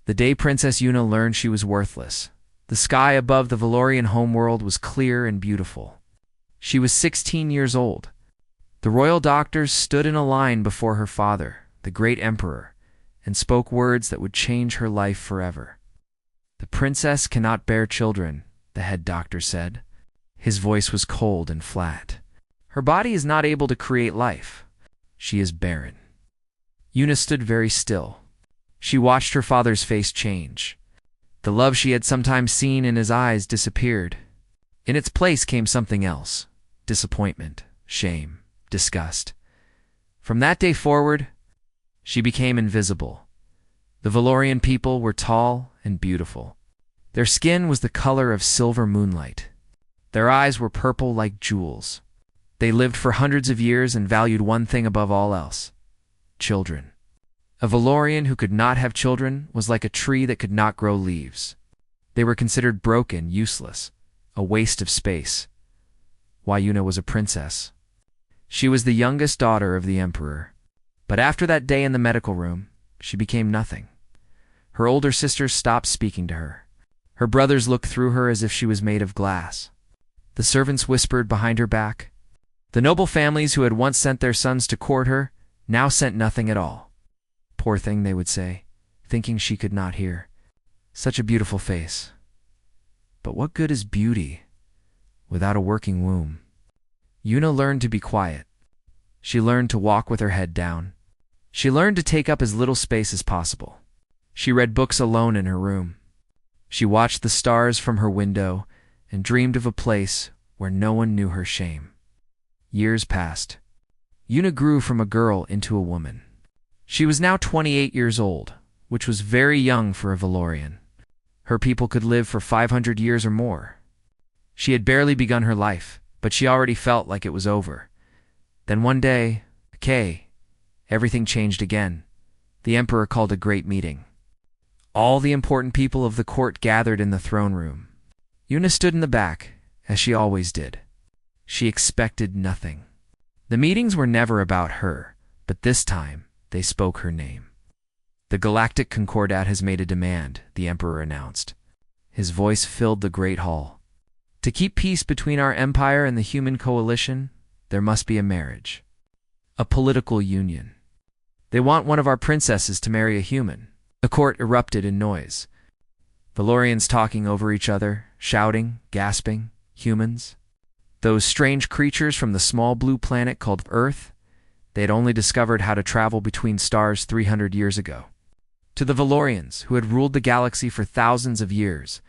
The day Princess Yuna learned she was worthless, the sky above the Valorian homeworld was clear and beautiful. She was 16 years old. The royal doctors stood in a line before her father, the great emperor, and spoke words that would change her life forever. "The princess cannot bear children," the head doctor said. His voice was cold and flat. "Her body is not able to create life. She is barren." Yuna stood very still. She watched her father's face change. The love she had sometimes seen in his eyes disappeared. In its place came something else: disappointment, shame, disgust. From that day forward, she became invisible. The Valorian people were tall and beautiful. Their skin was the color of silver moonlight. Their eyes were purple like jewels. They lived for hundreds of years and valued one thing above all else: children. A Valorian who could not have children was like a tree that could not grow leaves. They were considered broken, useless, a waste of space. Why, Yuna was a princess. She was the youngest daughter of the emperor. But after that day in the medical room, she became nothing. Her older sisters stopped speaking to her. Her brothers looked through her as if she was made of glass. The servants whispered behind her back. The noble families who had once sent their sons to court her now sent nothing at all. "Poor thing," they would say, thinking she could not hear. "Such a beautiful face. But what good is beauty without a working womb?" Yuna learned to be quiet. She learned to walk with her head down. She learned to take up as little space as possible. She read books alone in her room. She watched the stars from her window and dreamed of a place where no one knew her shame. Years passed. Yuna grew from a girl into a woman. She was now 28 years old, which was very young for a Valorian. Her people could live for 500 years or more. She had barely begun her life, but she already felt like it was over. Then one day, everything changed again. The emperor called a great meeting. All the important people of the court gathered in the throne room. Yuna stood in the back, as she always did. She expected nothing. The meetings were never about her, but this time they spoke her name. "The Galactic Concordat has made a demand," the emperor announced. His voice filled the great hall. "To keep peace between our empire and the human coalition, there must be a marriage. A political union. They want one of our princesses to marry a human." The court erupted in noise. Valorians talking over each other, shouting, gasping. Humans. Those strange creatures from the small blue planet called Earth. They had only discovered how to travel between stars 300 years ago. To the Valorians, who had ruled the galaxy for thousands of years,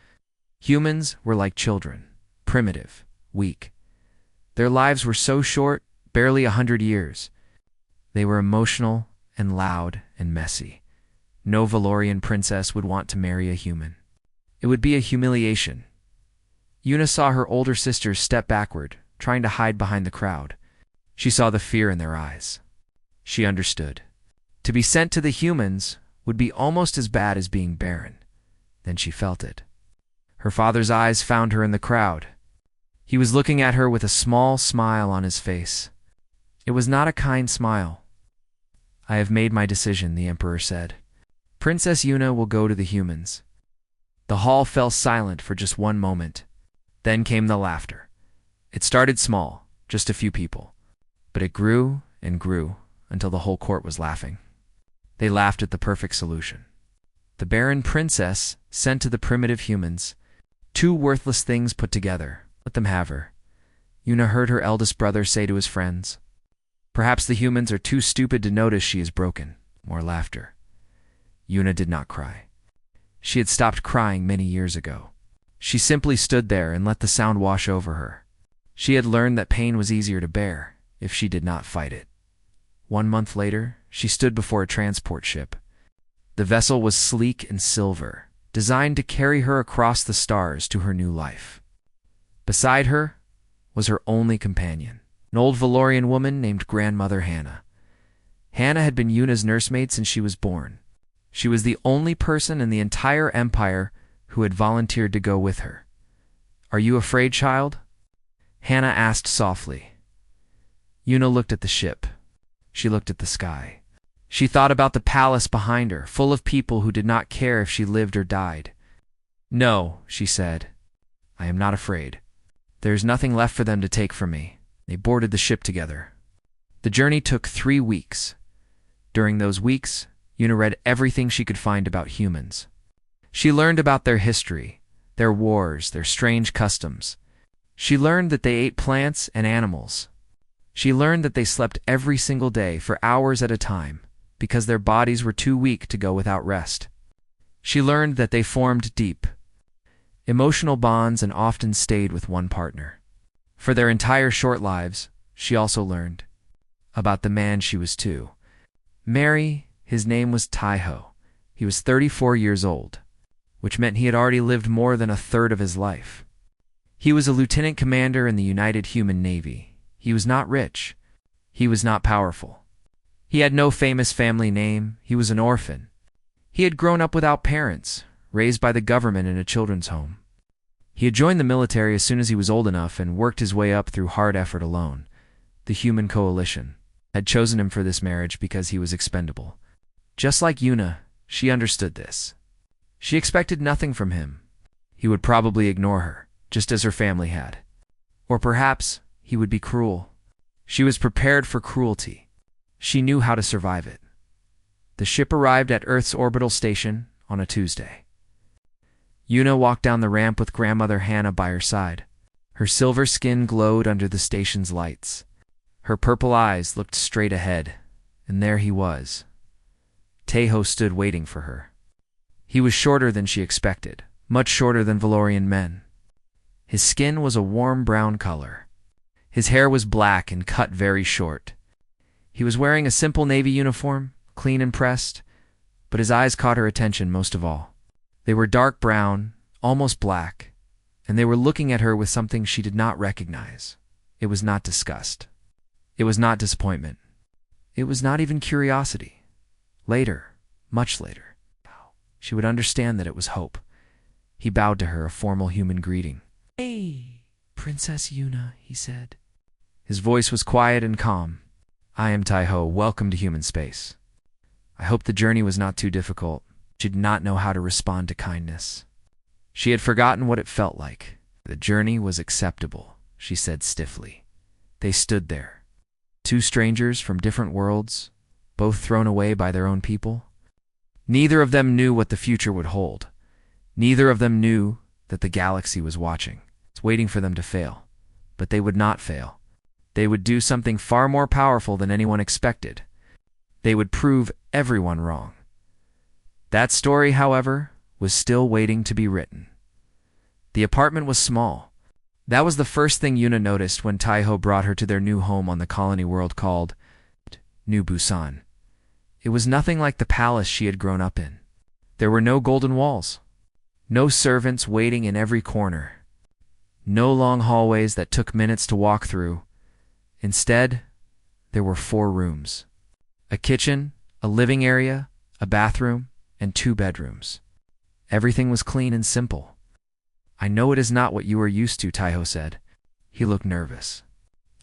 humans were like children, primitive, weak. Their lives were so short, barely 100 years. They were emotional and loud and messy. No Valorian princess would want to marry a human. It would be a humiliation. Yuna saw her older sisters step backward, trying to hide behind the crowd. She saw the fear in their eyes. She understood. To be sent to the humans would be almost as bad as being barren. Then she felt it. Her father's eyes found her in the crowd. He was looking at her with a small smile on his face. It was not a kind smile. "I have made my decision," the emperor said. "Princess Yuna will go to the humans." The hall fell silent for just one moment. Then came the laughter. It started small, just a few people. But it grew and grew until the whole court was laughing. They laughed at the perfect solution. The barren princess sent to the primitive humans. Two worthless things put together. Let them have her. Yuna heard her eldest brother say to his friends. "Perhaps the humans are too stupid to notice she is broken." More laughter. Yuna did not cry. She had stopped crying many years ago. She simply stood there and let the sound wash over her. She had learned that pain was easier to bear if she did not fight it. 1 month later, she stood before a transport ship. The vessel was sleek and silver, designed to carry her across the stars to her new life. Beside her was her only companion, an old Valorian woman named Grandmother Hannah. Hannah had been Yuna's nursemaid since she was born. She was the only person in the entire empire who had volunteered to go with her. "Are you afraid, child?" Hannah asked softly. Yuna looked at the ship. She looked at the sky. She thought about the palace behind her, full of people who did not care if she lived or died. "No," she said. "I am not afraid. There is nothing left for them to take from me." They boarded the ship together. The journey took 3 weeks. During those weeks, Yuna read everything she could find about humans. She learned about their history, their wars, their strange customs. She learned that they ate plants and animals. She learned that they slept every single day for hours at a time because their bodies were too weak to go without rest. She learned that they formed deep, emotional bonds and often stayed with one partner. For their entire short lives, she also learned about the man she was to marry. His name was Taiho. He was 34 years old, which meant he had already lived more than a third of his life. He was a lieutenant commander in the United Human Navy. He was not rich. He was not powerful. He had no famous family name. He was an orphan. He had grown up without parents, raised by the government in a children's home. He had joined the military as soon as he was old enough and worked his way up through hard effort alone. The Human Coalition had chosen him for this marriage because he was expendable. Just like Yuna, she understood this. She expected nothing from him. He would probably ignore her, just as her family had. Or perhaps he would be cruel. She was prepared for cruelty. She knew how to survive it. The ship arrived at Earth's orbital station on a Tuesday. Yuna walked down the ramp with grandmother Hannah by her side. Her silver skin glowed under the station's lights. Her purple eyes looked straight ahead, and there he was. Taiho stood waiting for her. He was shorter than she expected, much shorter than Valorian men. His skin was a warm brown color. His hair was black and cut very short. He was wearing a simple navy uniform, clean and pressed, but his eyes caught her attention most of all. They were dark brown, almost black, and they were looking at her with something she did not recognize. It was not disgust. It was not disappointment. It was not even curiosity. Later, much later, she would understand that it was hope. He bowed to her, a formal human greeting. "Hey, Princess Yuna," he said. His voice was quiet and calm. "I am Taiho. Welcome to human space. I hope the journey was not too difficult." She did not know how to respond to kindness. She had forgotten what it felt like. "The journey was acceptable," she said stiffly. They stood there, 2 strangers from different worlds, both thrown away by their own people. Neither of them knew what the future would hold. Neither of them knew that the galaxy was watching, waiting for them to fail. But they would not fail. They would do something far more powerful than anyone expected. They would prove everyone wrong. That story, however, was still waiting to be written. The apartment was small. That was the first thing Yuna noticed when Taiho brought her to their new home on the colony world called New Busan. It was nothing like the palace she had grown up in. There were no golden walls, no servants waiting in every corner, no long hallways that took minutes to walk through. Instead, there were 4 rooms: a kitchen, a living area, a bathroom, and 2 bedrooms. Everything was clean and simple. "I know it is not what you are used to," Taiho said. He looked nervous.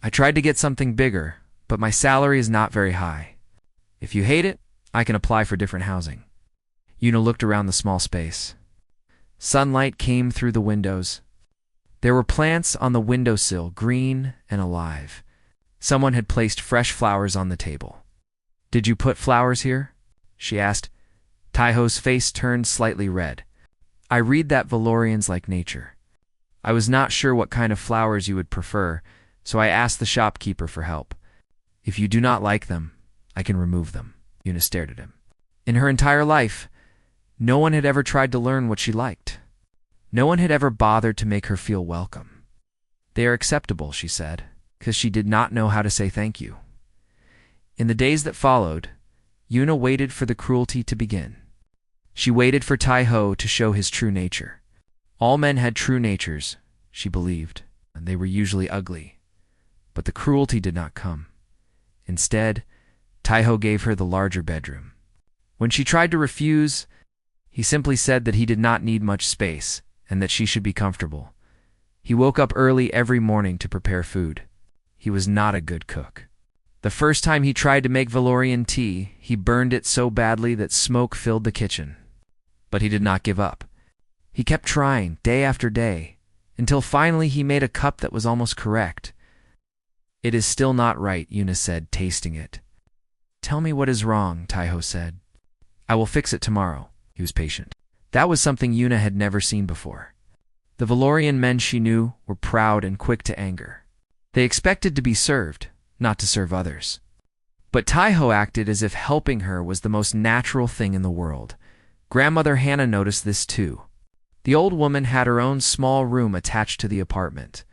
"I tried to get something bigger, but my salary is not very high. If you hate it, I can apply for different housing." Yuna looked around the small space. Sunlight came through the windows. There were plants on the windowsill, green and alive. Someone had placed fresh flowers on the table. "Did you put flowers here?" she asked. Taiho's face turned slightly red. "I read that Valorians like nature. I was not sure what kind of flowers you would prefer, so I asked the shopkeeper for help. If you do not like them, I can remove them." Yuna stared at him. In her entire life, no one had ever tried to learn what she liked. No one had ever bothered to make her feel welcome. "They are acceptable," she said, because she did not know how to say thank you. In the days that followed, Yuna waited for the cruelty to begin. She waited for Taiho to show his true nature. All men had true natures, she believed, and they were usually ugly. But the cruelty did not come. Instead, Taiho gave her the larger bedroom. When she tried to refuse, he simply said that he did not need much space and that she should be comfortable. He woke up early every morning to prepare food. He was not a good cook. The first time he tried to make Valorian tea, he burned it so badly that smoke filled the kitchen. But he did not give up. He kept trying, day after day, until finally he made a cup that was almost correct. "It is still not right," Yuna said, tasting it. "Tell me what is wrong," Taiho said. "I will fix it tomorrow." He was patient. That was something Yuna had never seen before. The Valorian men she knew were proud and quick to anger. They expected to be served, not to serve others. But Taiho acted as if helping her was the most natural thing in the world. Grandmother Hannah noticed this too. The old woman had her own small room attached to the apartment.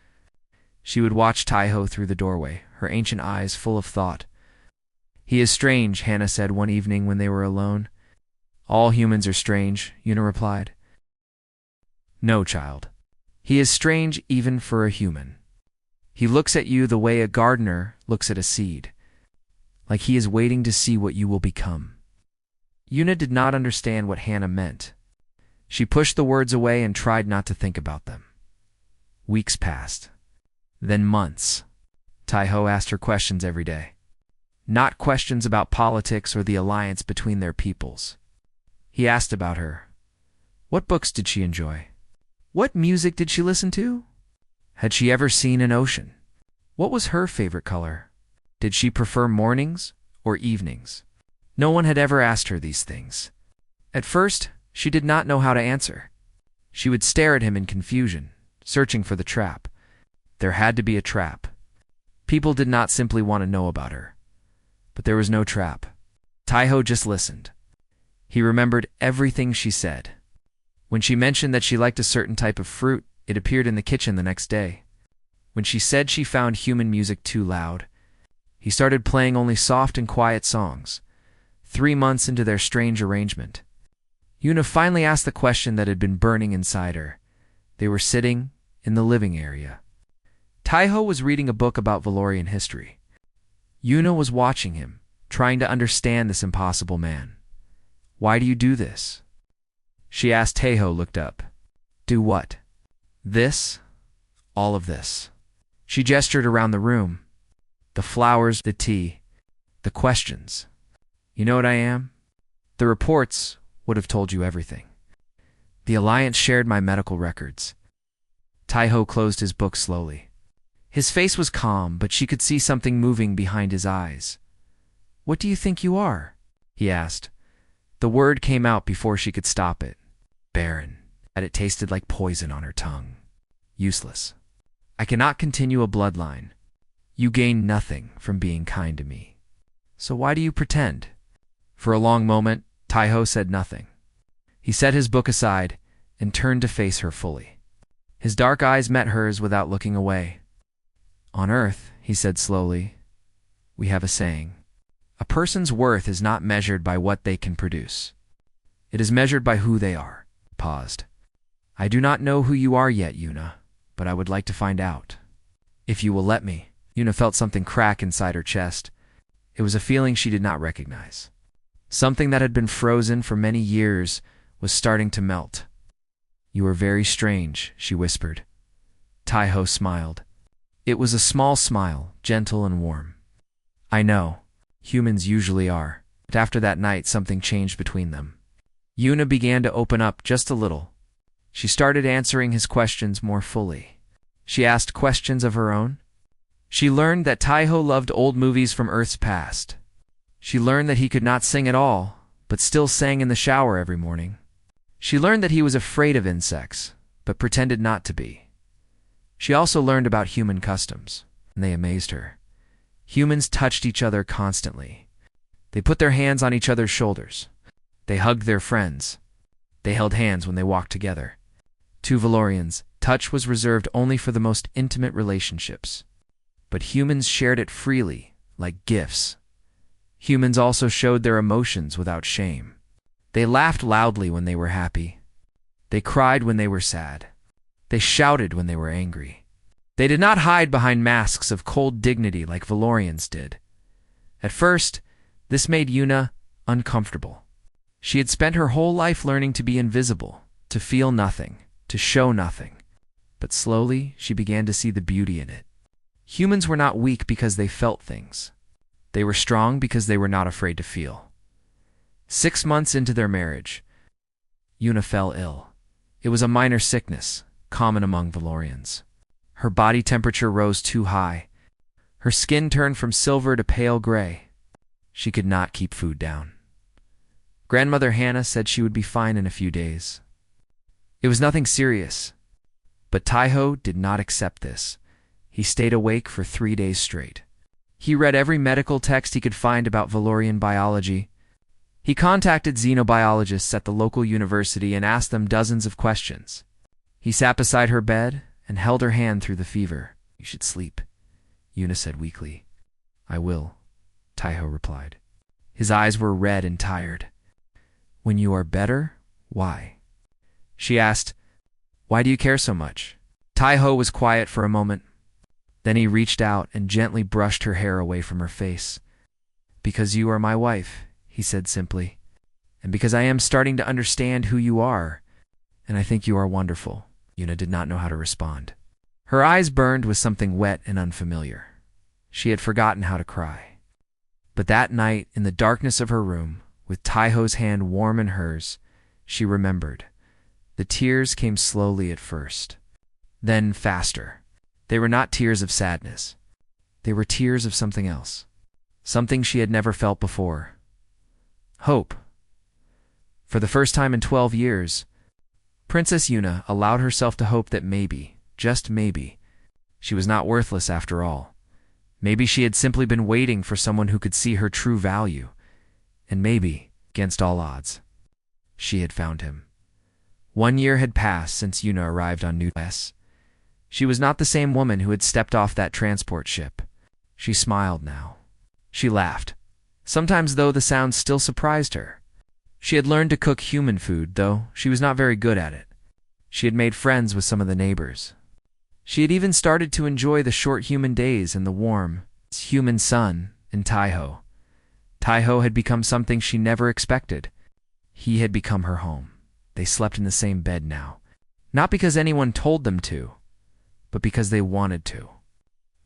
She would watch Taiho through the doorway, her ancient eyes full of thought. "He is strange," Hannah said one evening when they were alone. "All humans are strange," Yuna replied. "No, child. He is strange even for a human. He looks at you the way a gardener looks at a seed, like he is waiting to see what you will become." Yuna did not understand what Hannah meant. She pushed the words away and tried not to think about them. Weeks passed. Then months. Taiho asked her questions every day. Not questions about politics or the alliance between their peoples. He asked about her. What books did she enjoy? What music did she listen to? Had she ever seen an ocean? What was her favorite color? Did she prefer mornings or evenings? No one had ever asked her these things. At first, she did not know how to answer. She would stare at him in confusion, searching for the trap. There had to be a trap. People did not simply want to know about her. But there was no trap. Taiho just listened. He remembered everything she said. When she mentioned that she liked a certain type of fruit, it appeared in the kitchen the next day. When she said she found human music too loud, he started playing only soft and quiet songs. 3 months into their strange arrangement, Yuna finally asked the question that had been burning inside her. They were sitting in the living area. Taiho was reading a book about Valorian history. Yuna was watching him, trying to understand this impossible man. "Why do you do this?" she asked. Taiho looked up. "Do what?" "This. All of this." She gestured around the room. "The flowers, the tea, the questions. You know what I am? The reports would have told you everything. The Alliance shared my medical records." Taiho closed his book slowly. His face was calm, but she could see something moving behind his eyes. "What do you think you are?" he asked. The word came out before she could stop it. Barren. And it tasted like poison on her tongue. Useless. "I cannot continue a bloodline. You gain nothing from being kind to me. So why do you pretend?" For a long moment, Taiho said nothing. He set his book aside and turned to face her fully. His dark eyes met hers without looking away. "On Earth," he said slowly, "we have a saying. A person's worth is not measured by what they can produce. It is measured by who they are." He paused. "I do not know who you are yet, Yuna, but I would like to find out. If you will let me." Yuna felt something crack inside her chest. It was a feeling she did not recognize. Something that had been frozen for many years was starting to melt. "You are very strange," she whispered. Taiho smiled. It was a small smile, gentle and warm. "I know. Humans usually are." But after that night, something changed between them. Yuna began to open up just a little. She started answering his questions more fully. She asked questions of her own. She learned that Taiho loved old movies from Earth's past. She learned that he could not sing at all, but still sang in the shower every morning. She learned that he was afraid of insects, but pretended not to be. She also learned about human customs, and they amazed her. Humans touched each other constantly. They put their hands on each other's shoulders. They hugged their friends. They held hands when they walked together. To Valorians, touch was reserved only for the most intimate relationships. But humans shared it freely, like gifts. Humans also showed their emotions without shame. They laughed loudly when they were happy. They cried when they were sad. They shouted when they were angry. They did not hide behind masks of cold dignity like Valorians did. At first, this made Yuna uncomfortable. She had spent her whole life learning to be invisible, to feel nothing, to show nothing. But slowly, she began to see the beauty in it. Humans were not weak because they felt things. They were strong because they were not afraid to feel. 6 months into their marriage, Yuna fell ill. It was a minor sickness, common among Valorians. Her body temperature rose too high. Her skin turned from silver to pale gray. She could not keep food down. Grandmother Hannah said she would be fine in a few days. It was nothing serious, but Taiho did not accept this. He stayed awake for 3 days straight. He read every medical text he could find about Valorian biology. He contacted xenobiologists at the local university and asked them dozens of questions. He sat beside her bed and held her hand through the fever. "You should sleep," Yuna said weakly. "I will," Taiho replied. His eyes were red and tired. "When you are better, why?" She asked, "Why do you care so much?" Taiho was quiet for a moment. Then he reached out and gently brushed her hair away from her face. "Because you are my wife," he said simply, "and because I am starting to understand who you are, and I think you are wonderful." Yuna did not know how to respond. Her eyes burned with something wet and unfamiliar. She had forgotten how to cry. But that night, in the darkness of her room, with Taiho's hand warm in hers, she remembered. The tears came slowly at first, then faster. They were not tears of sadness. They were tears of something else, something she had never felt before. Hope. For the first time in 12 years, Princess Yuna allowed herself to hope that maybe, just maybe, she was not worthless after all. Maybe she had simply been waiting for someone who could see her true value. And maybe, against all odds, she had found him. 1 year had passed since Yuna arrived on New S. She was not the same woman who had stepped off that transport ship. She smiled now. She laughed. Sometimes, though, the sound still surprised her. She had learned to cook human food, though she was not very good at it. She had made friends with some of the neighbors. She had even started to enjoy the short human days and the warm, human sun in Taiho. Taiho had become something she never expected. He had become her home. They slept in the same bed now. Not because anyone told them to, but because they wanted to.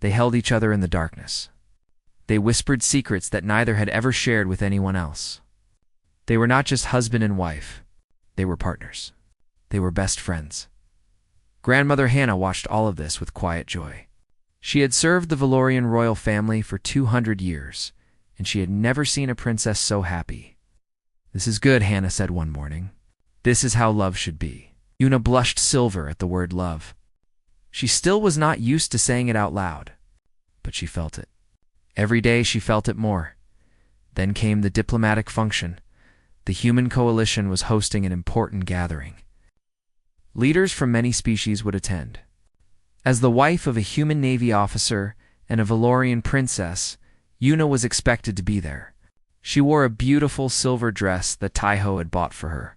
They held each other in the darkness. They whispered secrets that neither had ever shared with anyone else. They were not just husband and wife. They were partners. They were best friends. Grandmother Hannah watched all of this with quiet joy. She had served the Valorian royal family for 200 years, and she had never seen a princess so happy. "This is good," Hannah said one morning. "This is how love should be." Yuna blushed silver at the word love. She still was not used to saying it out loud, but she felt it. Every day she felt it more. Then came the diplomatic function. The human coalition was hosting an important gathering. Leaders from many species would attend. As the wife of a human navy officer and a Valorian princess, Yuna was expected to be there. She wore a beautiful silver dress that Taiho had bought for her.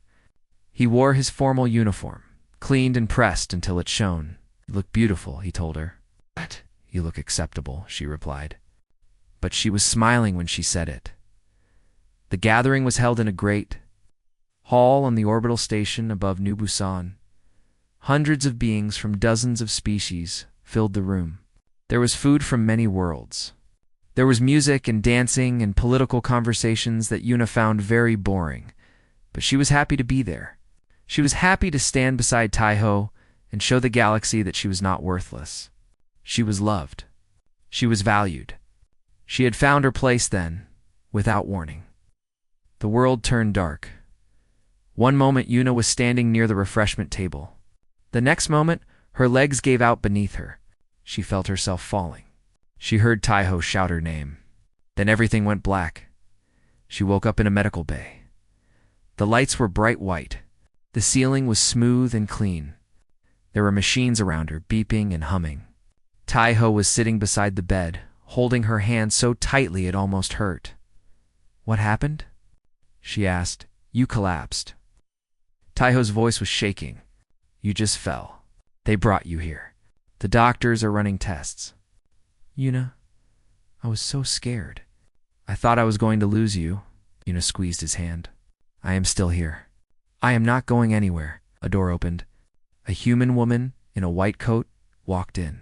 He wore his formal uniform, cleaned and pressed until it shone. "You look beautiful," he told her. "What?" "You look acceptable," she replied. But she was smiling when she said it. The gathering was held in a great hall on the orbital station above New Busan. Hundreds of beings from dozens of species filled the room. There was food from many worlds. There was music and dancing and political conversations that Yuna found very boring, but she was happy to be there. She was happy to stand beside Taiho and show the galaxy that she was not worthless. She was loved. She was valued. She had found her place then, without warning. The world turned dark. One moment Yuna was standing near the refreshment table. The next moment, her legs gave out beneath her. She felt herself falling. She heard Taiho shout her name. Then everything went black. She woke up in a medical bay. The lights were bright white. The ceiling was smooth and clean. There were machines around her, beeping and humming. Taiho was sitting beside the bed, holding her hand so tightly it almost hurt. "What happened?" she asked. "You collapsed." Taiho's voice was shaking. "You just fell. They brought you here. The doctors are running tests." "Yuna, I was so scared. I thought I was going to lose you." Yuna squeezed his hand. "I am still here. I am not going anywhere." A door opened. A human woman in a white coat walked in.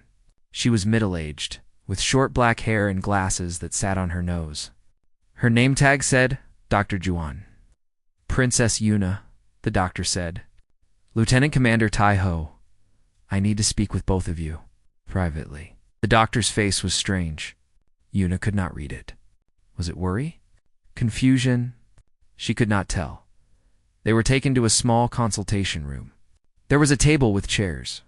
She was middle-aged, with short black hair and glasses that sat on her nose. Her name tag said, Dr. Juan. Princess Yuna, the doctor said. Lieutenant Commander Tai Ho, I need to speak with both of you, privately. The doctor's face was strange. Yuna could not read it. Was it worry? Confusion? She could not tell. They were taken to a small consultation room. There was a table with chairs.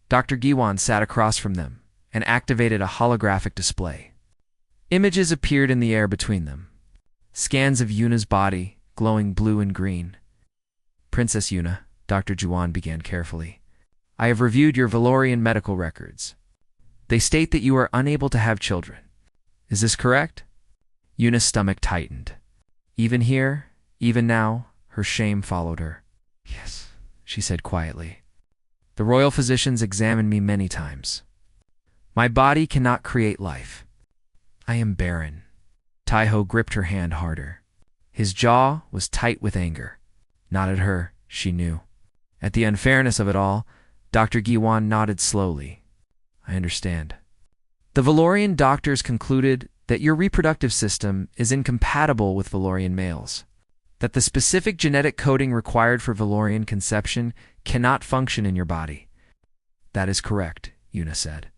Dr. Giwan sat across from them and activated a holographic display. Images appeared in the air between them. Scans of Yuna's body, glowing blue and green. Princess Yuna, Dr. Juan began carefully. I have reviewed your Valorian medical records. They state that you are unable to have children. Is this correct? Yuna's stomach tightened. Even here, even now, her shame followed her. Yes, she said quietly. The royal physicians examined me many times. My body cannot create life. I am barren. Taiho gripped her hand harder. His jaw was tight with anger. Not at her, she knew. At the unfairness of it all, Dr. Giwan nodded slowly. I understand. The Valorian doctors concluded that your reproductive system is incompatible with Valorian males, that the specific genetic coding required for Valorian conception cannot function in your body. That is correct, Yuna said.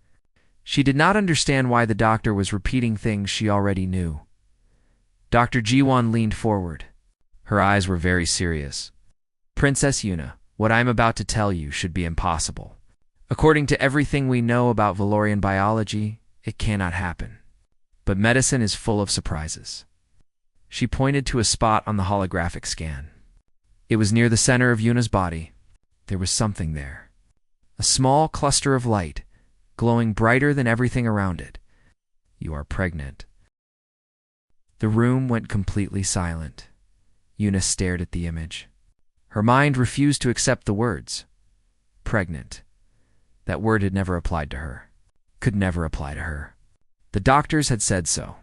She did not understand why the doctor was repeating things she already knew. Dr. Jiwan leaned forward. Her eyes were very serious. Princess Yuna, what I am about to tell you should be impossible. According to everything we know about Valorian biology, it cannot happen. But medicine is full of surprises. She pointed to a spot on the holographic scan. It was near the center of Yuna's body. There was something there. A small cluster of light, glowing brighter than everything around it. You are pregnant. The room went completely silent. Yuna stared at the image. Her mind refused to accept the words. Pregnant. That word had never applied to her. Could never apply to her. The doctors had said so.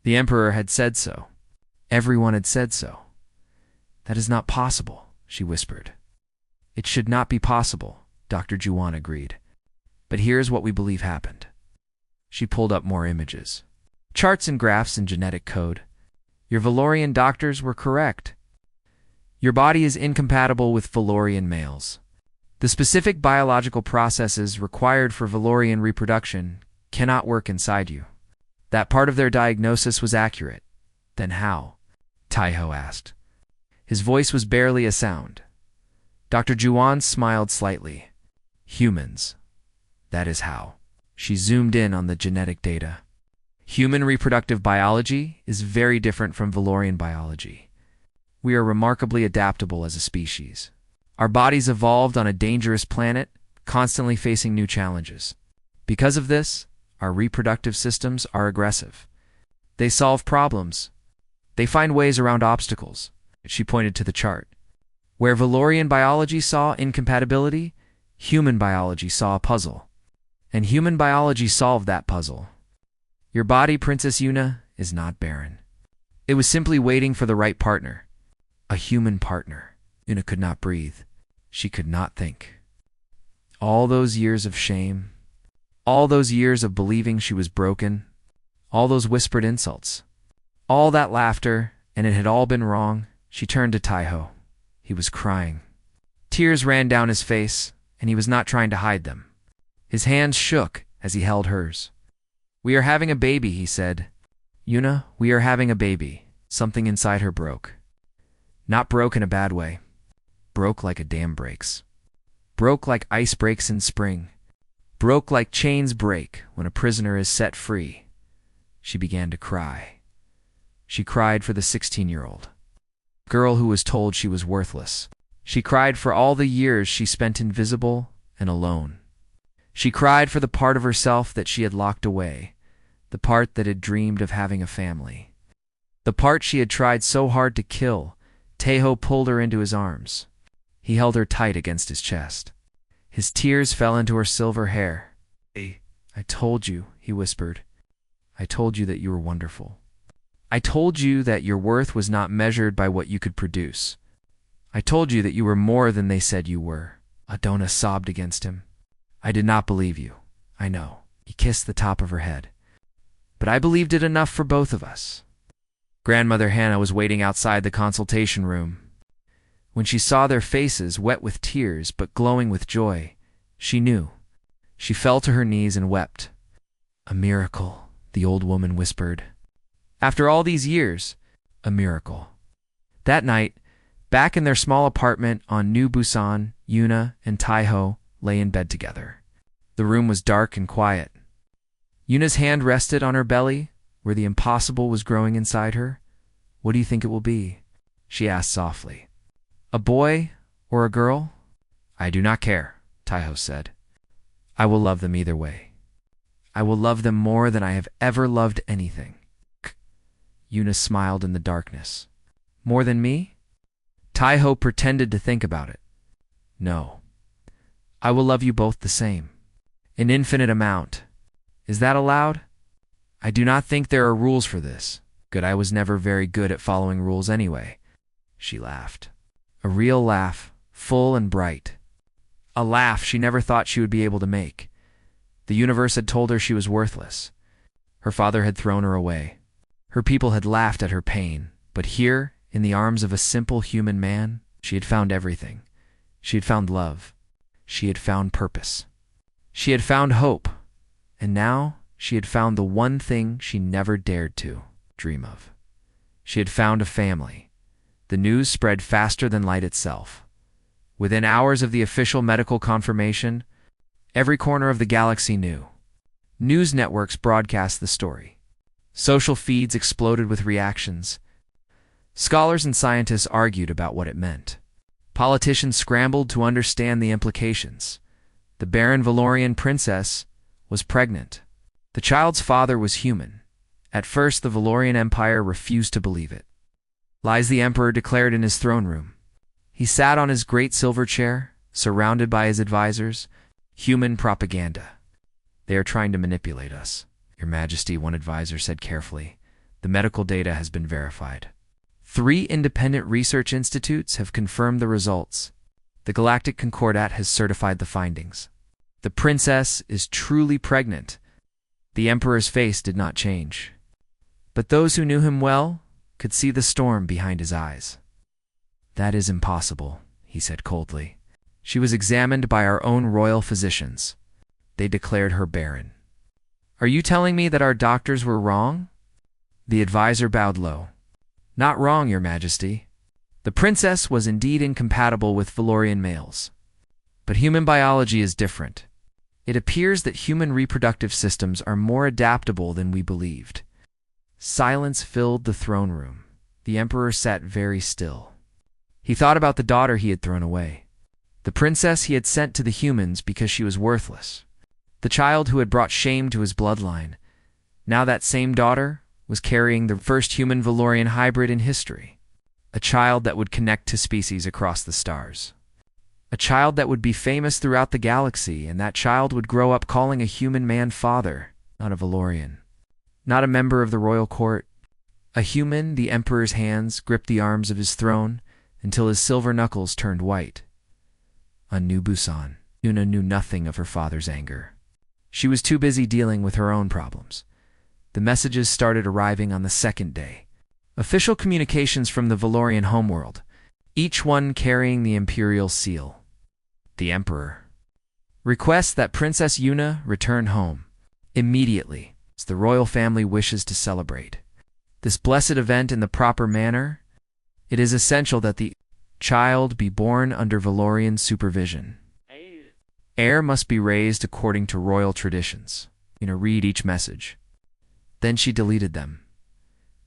The emperor had said so. Everyone had said so. That is not possible, she whispered. It should not be possible, Dr. Juwan agreed. But here's what we believe happened. She pulled up more images. Charts and graphs in genetic code. Your Valorian doctors were correct. Your body is incompatible with Valorian males. The specific biological processes required for Valorian reproduction cannot work inside you. That part of their diagnosis was accurate. Then how? Taiho asked. His voice was barely a sound. Dr. Juwan smiled slightly. Humans. That is how. She zoomed in on the genetic data. Human reproductive biology is very different from Valorian biology. We are remarkably adaptable as a species. Our bodies evolved on a dangerous planet, constantly facing new challenges. Because of this, our reproductive systems are aggressive. They solve problems. They find ways around obstacles. She pointed to the chart. Where Valorian biology saw incompatibility, human biology saw a puzzle. And human biology solved that puzzle. Your body, Princess Yuna, is not barren. It was simply waiting for the right partner. A human partner. Yuna could not breathe. She could not think. All those years of shame, all those years of believing she was broken, all those whispered insults, all that laughter, and it had all been wrong. She turned to Taiho. He was crying. Tears ran down his face, and he was not trying to hide them. His hands shook as he held hers. We are having a baby, he said. Yuna, we are having a baby. Something inside her broke. Not broke in a bad way. Broke like a dam breaks. Broke like ice breaks in spring. Broke like chains break when a prisoner is set free. She began to cry. She cried for the 16-year-old girl who was told she was worthless. She cried for all the years she spent invisible and alone. She cried for the part of herself that she had locked away, the part that had dreamed of having a family. The part she had tried so hard to kill. Taiho pulled her into his arms. He held her tight against his chest. His tears fell into her silver hair. I told you, he whispered. I told you that you were wonderful. I told you that your worth was not measured by what you could produce. I told you that you were more than they said you were. Adona sobbed against him. I did not believe you. I know. He kissed the top of her head. but I believed it enough for both of us. Grandmother Hannah was waiting outside the consultation room. When she saw their faces wet with tears but glowing with joy, she knew. She fell to her knees and wept. "A miracle," the old woman whispered. "After all these years, a miracle." That night, back in their small apartment on New Busan, Yuna and Taiho lay in bed together. The room was dark and quiet. Yuna's hand rested on her belly, where the impossible was growing inside her. "What do you think it will be?" she asked softly. "A boy or a girl?" "I do not care," Taiho said. "I will love them either way. I will love them more than I have ever loved anything." Yuna smiled in the darkness. "More than me?" Taiho pretended to think about it. "No. I will love you both the same. An infinite amount. Is that allowed?" "I do not think there are rules for this. Good, I was never very good at following rules anyway." She laughed. A real laugh, full and bright. A laugh she never thought she would be able to make. The universe had told her she was worthless. Her father had thrown her away. Her people had laughed at her pain. But here, in the arms of a simple human man, she had found everything. She had found love. She had found purpose. She had found hope. And now she had found the one thing she never dared to dream of. She had found a family. The news spread faster than light itself. Within hours of the official medical confirmation, every corner of the galaxy knew. News networks broadcast the story. Social feeds exploded with reactions. Scholars and scientists argued about what it meant. Politicians scrambled to understand the implications. The Barren Valorian princess was pregnant. The child's father was human. At first, the Valorian Empire refused to believe it. Lies the Emperor declared in his throne room. He sat on his great silver chair, surrounded by his advisors. "Human propaganda. They are trying to manipulate us, Your Majesty," one advisor said carefully. "The medical data has been verified. 3 independent research institutes have confirmed the results. The Galactic Concordat has certified the findings. The princess is truly pregnant." The Emperor's face did not change. But those who knew him well could see the storm behind his eyes. "That is impossible," he said coldly. "She was examined by our own royal physicians. They declared her barren." "Are you telling me that our doctors were wrong?" The advisor bowed low. "Not wrong, Your Majesty. The princess was indeed incompatible with Valorian males. But human biology is different. It appears that human reproductive systems are more adaptable than we believed." Silence filled the throne room. The Emperor sat very still. He thought about the daughter he had thrown away. The princess he had sent to the humans because she was worthless. The child who had brought shame to his bloodline. Now that same daughter was carrying the first human Valorian hybrid in history. A child that would connect to species across the stars. A child that would be famous throughout the galaxy, and that child would grow up calling a human man father, not a Valorian. Not a member of the royal court. A human. The Emperor's hands gripped the arms of his throne until his silver knuckles turned white. On New Busan, Yuna knew nothing of her father's anger. She was too busy dealing with her own problems. The messages started arriving on the second day. Official communications from the Valorian homeworld, each one carrying the imperial seal. The Emperor. Requests that Princess Yuna return home immediately, as the royal family wishes to celebrate this blessed event in the proper manner. It is essential that the child be born under Valorian supervision. Heir must be raised according to royal traditions. Read each message. Then she deleted them.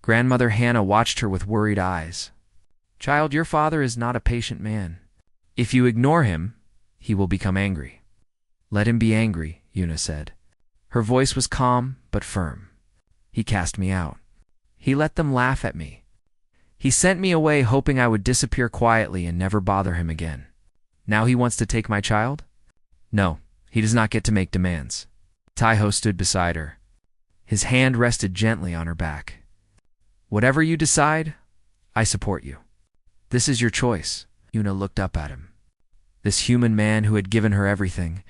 Grandmother Hannah watched her with worried eyes. "Child, your father is not a patient man. If you ignore him, he will become angry." "Let him be angry," Yuna said. Her voice was calm but firm. "He cast me out. He let them laugh at me. He sent me away hoping I would disappear quietly and never bother him again. Now he wants to take my child? No, he does not get to make demands." Taiho stood beside her. His hand rested gently on her back. "Whatever you decide, I support you. This is your choice." Yuna looked up at him. This human man who had given her everything.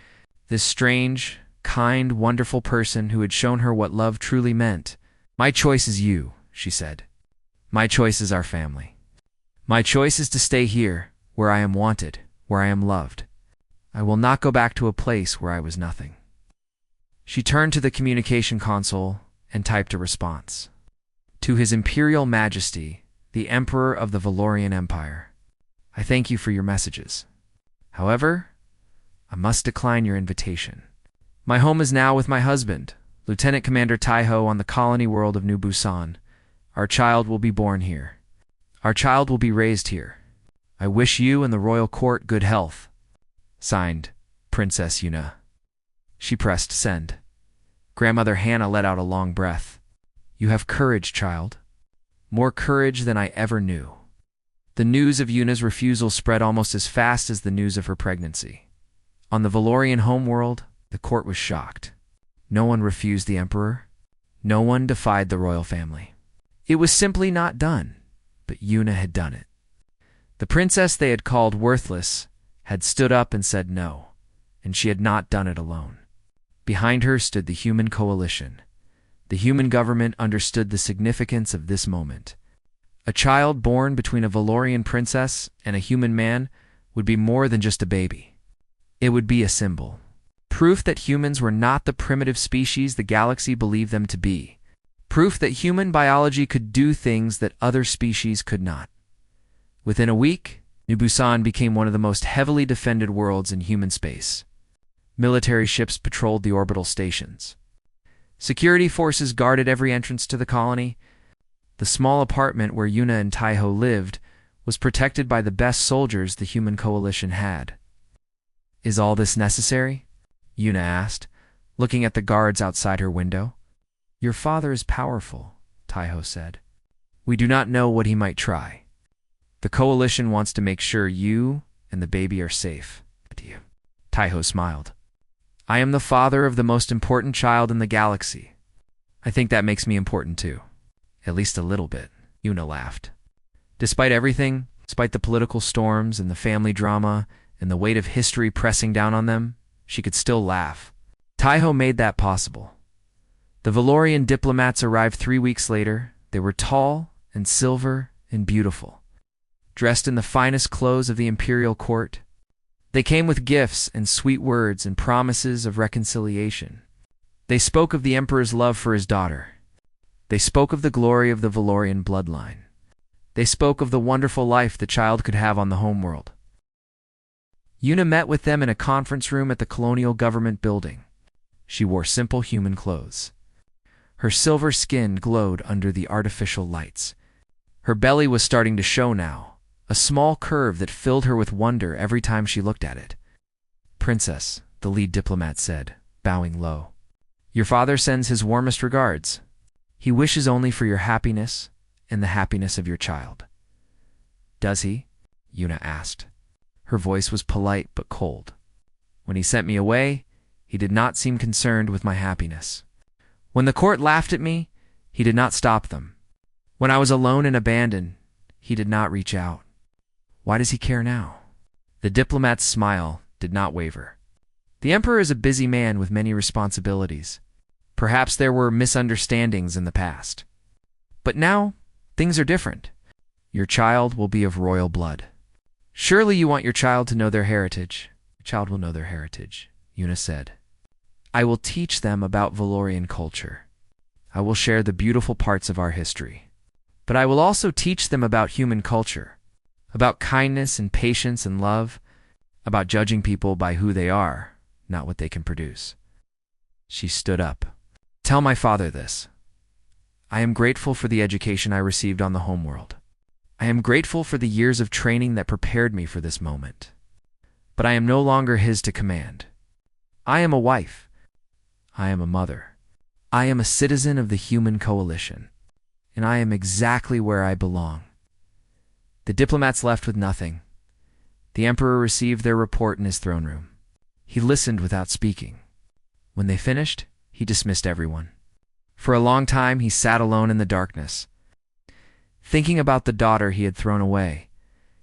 This strange, kind, wonderful person who had shown her what love truly meant. "My choice is you," she said. "My choice is our family. My choice is to stay here, where I am wanted, where I am loved. I will not go back to a place where I was nothing." She turned to the communication console and typed a response. "To His Imperial Majesty, the Emperor of the Valorian Empire, I thank you for your messages. However, I must decline your invitation. My home is now with my husband, Lieutenant Commander Taiho, on the colony world of New Busan. Our child will be born here. Our child will be raised here. I wish you and the royal court good health. Signed, Princess Yuna." She pressed send. Grandmother Hannah let out a long breath. "You have courage, child. More courage than I ever knew." The news of Yuna's refusal spread almost as fast as the news of her pregnancy. On the Valorian homeworld, the court was shocked. No one refused the emperor. No one defied the royal family. It was simply not done, but Yuna had done it. The princess they had called worthless had stood up and said no, and she had not done it alone. Behind her stood the human coalition. The human government understood the significance of this moment. A child born between a Valorian princess and a human man would be more than just a baby. It would be a symbol. Proof that humans were not the primitive species the galaxy believed them to be. Proof that human biology could do things that other species could not. Within a week, New Busan became one of the most heavily defended worlds in human space. Military ships patrolled the orbital stations. Security forces guarded every entrance to the colony. The small apartment where Yuna and Taiho lived was protected by the best soldiers the human coalition had. "Is all this necessary?" Yuna asked, looking at the guards outside her window. "Your father is powerful," Taiho said. "We do not know what he might try. The coalition wants to make sure you and the baby are safe." Taiho smiled. "I am the father of the most important child in the galaxy. I think that makes me important too. At least a little bit," Yuna laughed. Despite everything, despite the political storms and the family drama and the weight of history pressing down on them, she could still laugh. Taiho made that possible. The Valorian diplomats arrived 3 weeks later. They were tall and silver and beautiful, dressed in the finest clothes of the imperial court. They came with gifts and sweet words and promises of reconciliation. They spoke of the emperor's love for his daughter. They spoke of the glory of the Valorian bloodline. They spoke of the wonderful life the child could have on the homeworld. Yuna met with them in a conference room at the colonial government building. She wore simple human clothes. Her silver skin glowed under the artificial lights. Her belly was starting to show now, a small curve that filled her with wonder every time she looked at it. "Princess," the lead diplomat said, bowing low. "Your father sends his warmest regards. He wishes only for your happiness and the happiness of your child." "Does he?" Yuna asked. Her voice was polite but cold. "When he sent me away, he did not seem concerned with my happiness. When the court laughed at me, he did not stop them. When I was alone and abandoned, he did not reach out. Why does he care now?" The diplomat's smile did not waver. "The emperor is a busy man with many responsibilities. Perhaps there were misunderstandings in the past. But now, things are different. Your child will be of royal blood. Surely you want your child to know their heritage." "Your child will know their heritage," Yuna said. "I will teach them about Valorian culture. I will share the beautiful parts of our history. But I will also teach them about human culture, about kindness and patience and love, about judging people by who they are, not what they can produce." She stood up. "Tell my father this. I am grateful for the education I received on the homeworld. I am grateful for the years of training that prepared me for this moment. But I am no longer his to command. I am a wife. I am a mother. I am a citizen of the human coalition. And I am exactly where I belong." The diplomats left with nothing. The emperor received their report in his throne room. He listened without speaking. When they finished, he dismissed everyone. For a long time, he sat alone in the darkness, thinking about the daughter he had thrown away.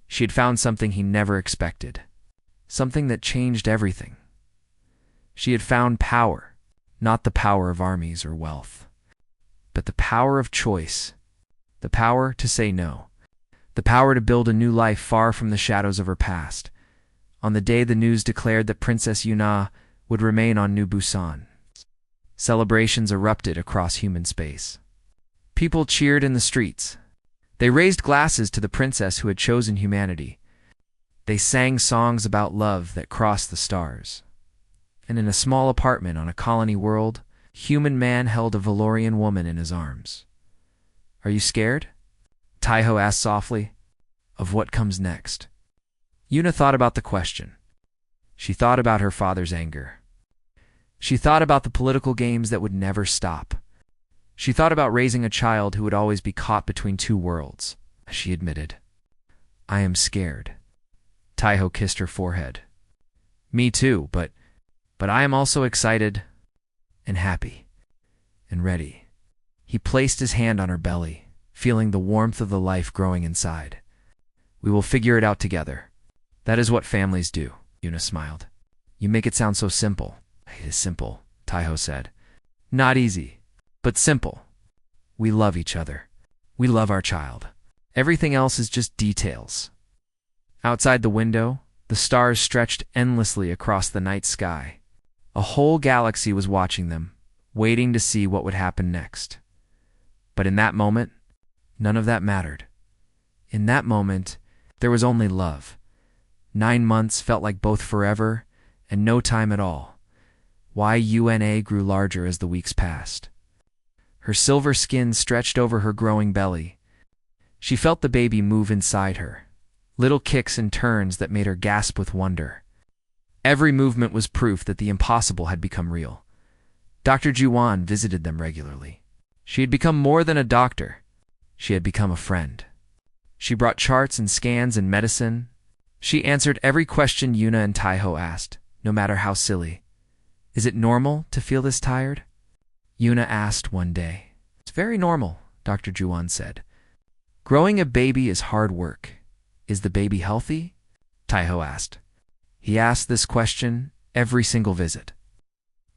She had found something he never expected, something that changed everything. She had found power, not the power of armies or wealth, but the power of choice, the power to say no, the power to build a new life far from the shadows of her past. On the day the news declared that Princess Yuna would remain on New Busan, celebrations erupted across human space. People cheered in the streets. They raised glasses to the princess who had chosen humanity. They sang songs about love that crossed the stars. And in a small apartment on a colony world, human man held a Valorian woman in his arms. "Are you scared?" Taiho asked softly. "Of what comes next?" Yuna thought about the question. She thought about her father's anger. She thought about the political games that would never stop. She thought about raising a child who would always be caught between two worlds. She admitted, "I am scared." Taiho kissed her forehead. "Me too, but I am also excited and happy and ready." He placed his hand on her belly, feeling the warmth of the life growing inside. "We will figure it out together. That is what families do," Yuna smiled. "You make it sound so simple." "It is simple," Taiho said. "Not easy, but simple. We love each other. We love our child. Everything else is just details." Outside the window, the stars stretched endlessly across the night sky. A whole galaxy was watching them, waiting to see what would happen next. But in that moment, none of that mattered. In that moment, there was only love. 9 months felt like both forever and no time at all. Yuna grew larger as the weeks passed. Her silver skin stretched over her growing belly. She felt the baby move inside her, little kicks and turns that made her gasp with wonder. Every movement was proof that the impossible had become real. Dr. Juwan visited them regularly. She had become more than a doctor. She had become a friend. She brought charts and scans and medicine. She answered every question Yuna and Taiho asked, no matter how silly. "Is it normal to feel this tired?" Yuna asked one day. "It's very normal," Dr. Juwan said. "Growing a baby is hard work. Is the baby healthy?" Taiho asked. He asked this question every single visit.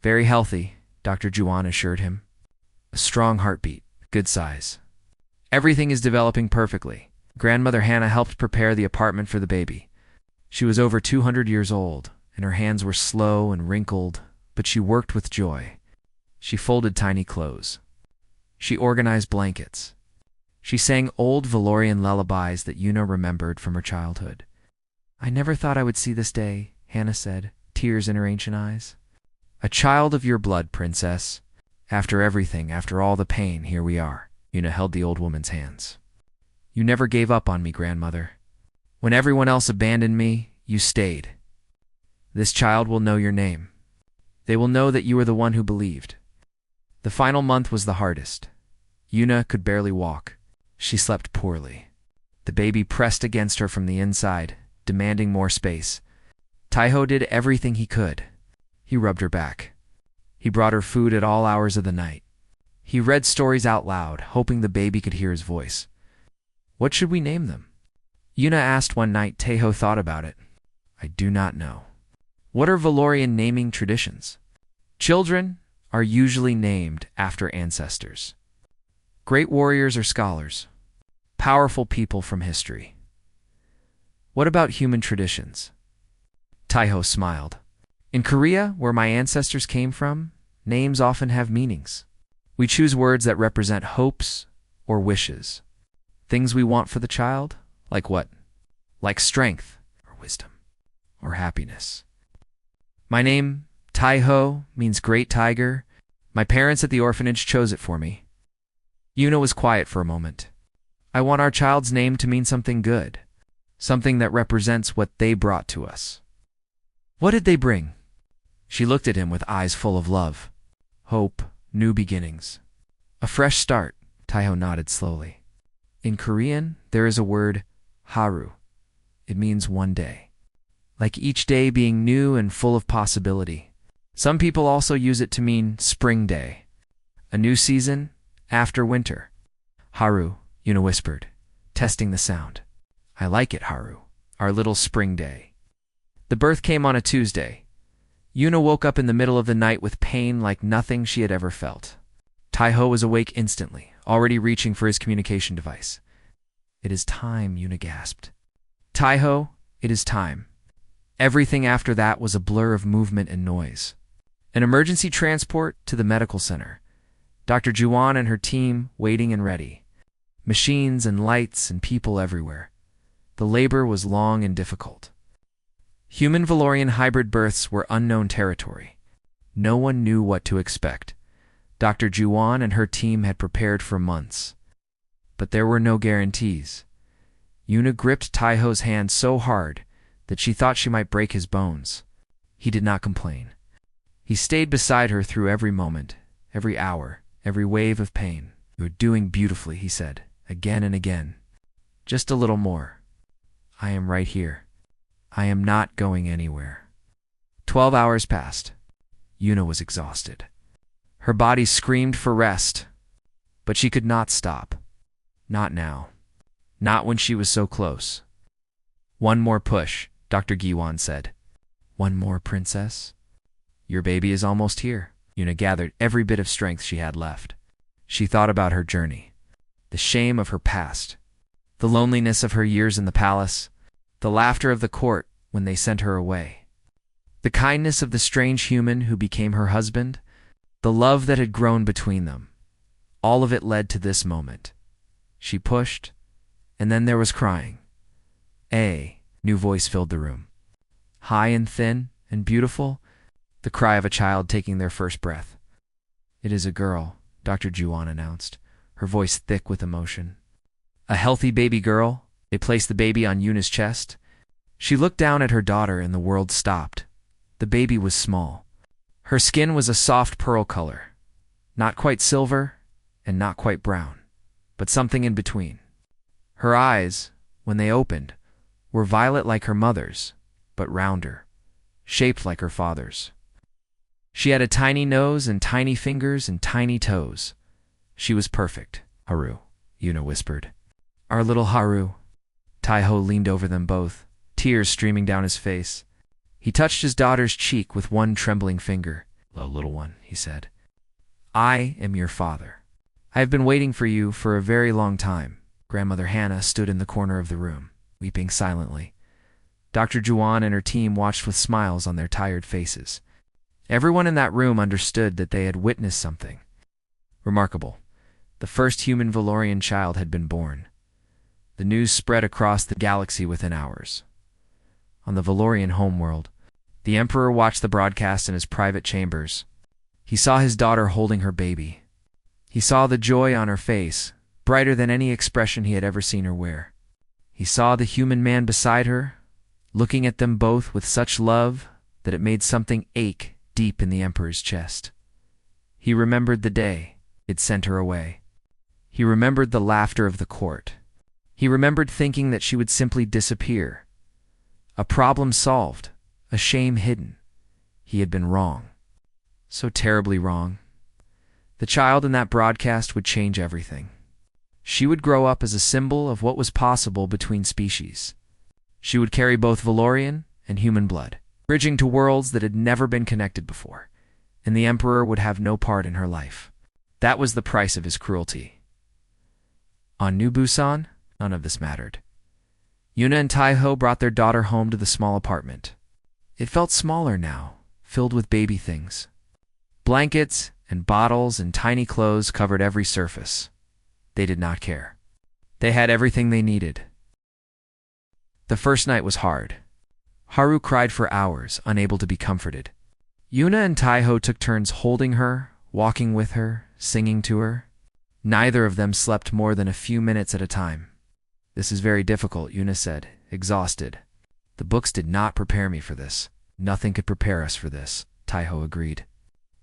"Very healthy," Dr. Juwan assured him. "A strong heartbeat, good size. Everything is developing perfectly." Grandmother Hannah helped prepare the apartment for the baby. She was over 200 years old, and her hands were slow and wrinkled, but she worked with joy. She folded tiny clothes. She organized blankets. She sang old Valorian lullabies that Yuna remembered from her childhood. "I never thought I would see this day," Hannah said, tears in her ancient eyes. "A child of your blood, princess. After everything, after all the pain, here we are." Yuna held the old woman's hands. "You never gave up on me, grandmother. When everyone else abandoned me, you stayed. This child will know your name. They will know that you were the one who believed." The final month was the hardest. Yuna could barely walk. She slept poorly. The baby pressed against her from the inside, demanding more space. Taiho did everything he could. He rubbed her back. He brought her food at all hours of the night. He read stories out loud, hoping the baby could hear his voice. "What should we name them?" Yuna asked one night. Taiho thought about it. "I do not know." "What are Valorian naming traditions?" "Children are usually named after ancestors. Great warriors or scholars. Powerful people from history." "What about human traditions?" Taiho smiled. "In Korea, where my ancestors came from, names often have meanings. We choose words that represent hopes or wishes. Things we want for the child? Like what? Like strength or wisdom or happiness. My name, Taiho, means great tiger. My parents at the orphanage chose it for me." Yuna was quiet for a moment. "I want our child's name to mean something good, something that represents what they brought to us." "What did they bring?" She looked at him with eyes full of love. "Hope, new beginnings. A fresh start," Taiho nodded slowly. "In Korean, there is a word, haru. It means one day. Like each day being new and full of possibility. Some people also use it to mean spring day. A new season after winter." "Haru," Yuna whispered, testing the sound. "I like it, Haru. Our little spring day." The birth came on a Tuesday. Yuna woke up in the middle of the night with pain like nothing she had ever felt. Taiho was awake instantly, already reaching for his communication device. "It is time," Yuna gasped. "Taiho, it is time." Everything after that was a blur of movement and noise. An emergency transport to the medical center. Dr. Juan and her team waiting and ready. Machines and lights and people everywhere. The labor was long and difficult. Human-Valorian hybrid births were unknown territory. No one knew what to expect. Dr. Juan and her team had prepared for months. But there were no guarantees. Yuna gripped Taiho's hand so hard that she thought she might break his bones. He did not complain. He stayed beside her through every moment, every hour, every wave of pain. "You're doing beautifully," he said, again and again. "Just a little more. I am right here. I am not going anywhere." 12 hours passed. Yuna was exhausted. Her body screamed for rest, but she could not stop. Not now. Not when she was so close. "One more push," Dr. Giwan said. "One more, princess?" "Your baby is almost here." Yuna gathered every bit of strength she had left. She thought about her journey, the shame of her past, the loneliness of her years in the palace, the laughter of the court when they sent her away, the kindness of the strange human who became her husband, the love that had grown between them. All of it led to this moment. She pushed, and then there was crying. A new voice filled the room. High and thin and beautiful, the cry of a child taking their first breath. "It is a girl," Dr. Juan announced, her voice thick with emotion. A healthy baby girl. They placed the baby on Yuna's chest. She looked down at her daughter and the world stopped. The baby was small. Her skin was a soft pearl color, not quite silver and not quite brown, but something in between. Her eyes, when they opened, were violet like her mother's, but rounder, shaped like her father's. She had a tiny nose and tiny fingers and tiny toes. She was perfect. "Haru," Yuna whispered. "Our little Haru." Taiho leaned over them both, tears streaming down his face. He touched his daughter's cheek with one trembling finger. "Hello, little one," he said. "I am your father. I have been waiting for you for a very long time." Grandmother Hannah stood in the corner of the room, weeping silently. Dr. Juan and her team watched with smiles on their tired faces. Everyone in that room understood that they had witnessed something remarkable. The first human Valorian child had been born. The news spread across the galaxy within hours. On the Valorian homeworld, the Emperor watched the broadcast in his private chambers. He saw his daughter holding her baby. He saw the joy on her face, brighter than any expression he had ever seen her wear. He saw the human man beside her, looking at them both with such love that it made something ache deep in the Emperor's chest. He remembered the day it sent her away. He remembered the laughter of the court. He remembered thinking that she would simply disappear. A problem solved, a shame hidden. He had been wrong. So terribly wrong. The child in that broadcast would change everything. She would grow up as a symbol of what was possible between species. She would carry both Valorian and human blood, bridging to worlds that had never been connected before, and the Emperor would have no part in her life. That was the price of his cruelty. On New Busan, none of this mattered. Yuna and Taiho brought their daughter home to the small apartment. It felt smaller now, filled with baby things. Blankets and bottles and tiny clothes covered every surface. They did not care. They had everything they needed. The first night was hard. Haru cried for hours, unable to be comforted. Yuna and Taiho took turns holding her, walking with her, singing to her. Neither of them slept more than a few minutes at a time. "This is very difficult," Yuna said, exhausted. "The books did not prepare me for this. Nothing could prepare us for this," Taiho agreed.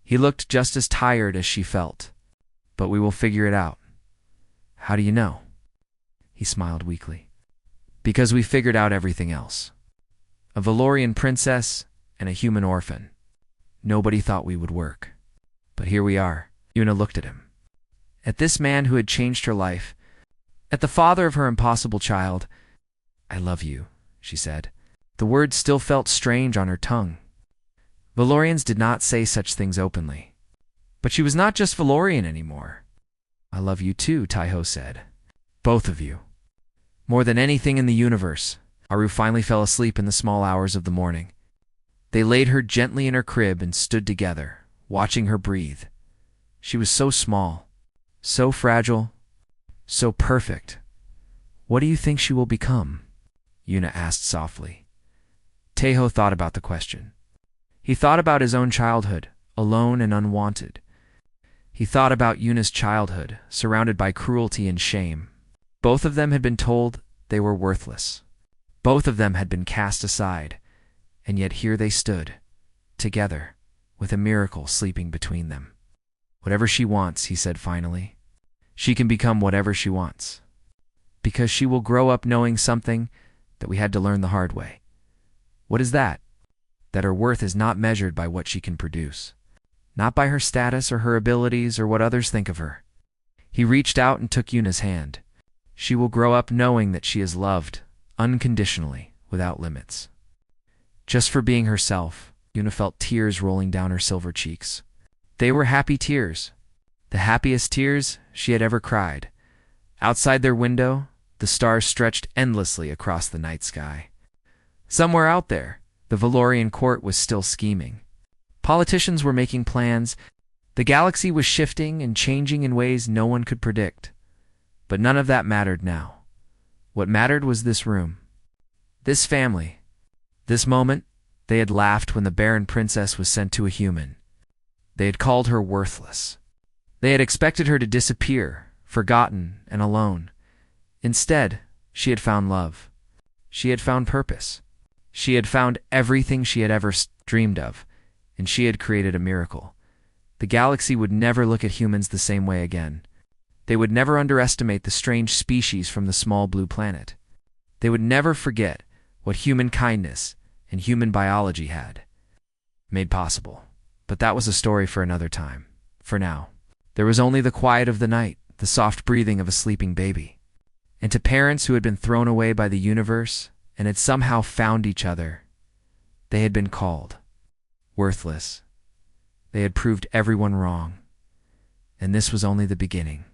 He looked just as tired as she felt. "But we will figure it out." "How do you know?" He smiled weakly. "Because we figured out everything else. A Valorian princess and a human orphan. Nobody thought we would work. But here we are." Yuna looked at him. At this man who had changed her life. At the father of her impossible child. "I love you," she said. The words still felt strange on her tongue. Valorians did not say such things openly. But she was not just Valorian anymore. I love you too, Taiho said. Both of you. More than anything in the universe. Aru finally fell asleep in the small hours of the morning. They laid her gently in her crib and stood together, watching her breathe. She was so small, so fragile, so perfect. What do you think she will become? Yuna asked softly. Taiho thought about the question. He thought about his own childhood, alone and unwanted. He thought about Yuna's childhood, surrounded by cruelty and shame. Both of them had been told they were worthless. Both of them had been cast aside, and yet here they stood, together, with a miracle sleeping between them. Whatever she wants, he said finally. She can become whatever she wants. Because she will grow up knowing something that we had to learn the hard way. What is that? That her worth is not measured by what she can produce. Not by her status or her abilities or what others think of her. He reached out and took Yuna's hand. She will grow up knowing that she is loved, unconditionally, without limits. Just for being herself, Yuna felt tears rolling down her silver cheeks. They were happy tears, the happiest tears she had ever cried. Outside their window, the stars stretched endlessly across the night sky. Somewhere out there, the Valorian court was still scheming. Politicians were making plans. The galaxy was shifting and changing in ways no one could predict. But none of that mattered now. What mattered was this room, this family, this moment. They had laughed when the Barren princess was sent to a human. They had called her worthless. They had expected her to disappear, forgotten and alone. Instead, she had found love. She had found purpose. She had found everything she had ever dreamed of, and she had created a miracle. The galaxy would never look at humans the same way again. They would never underestimate the strange species from the small blue planet. They would never forget what human kindness and human biology had made possible. But that was a story for another time. For now, there was only the quiet of the night, the soft breathing of a sleeping baby. And to parents who had been thrown away by the universe and had somehow found each other, they had been called worthless. They had proved everyone wrong. And this was only the beginning.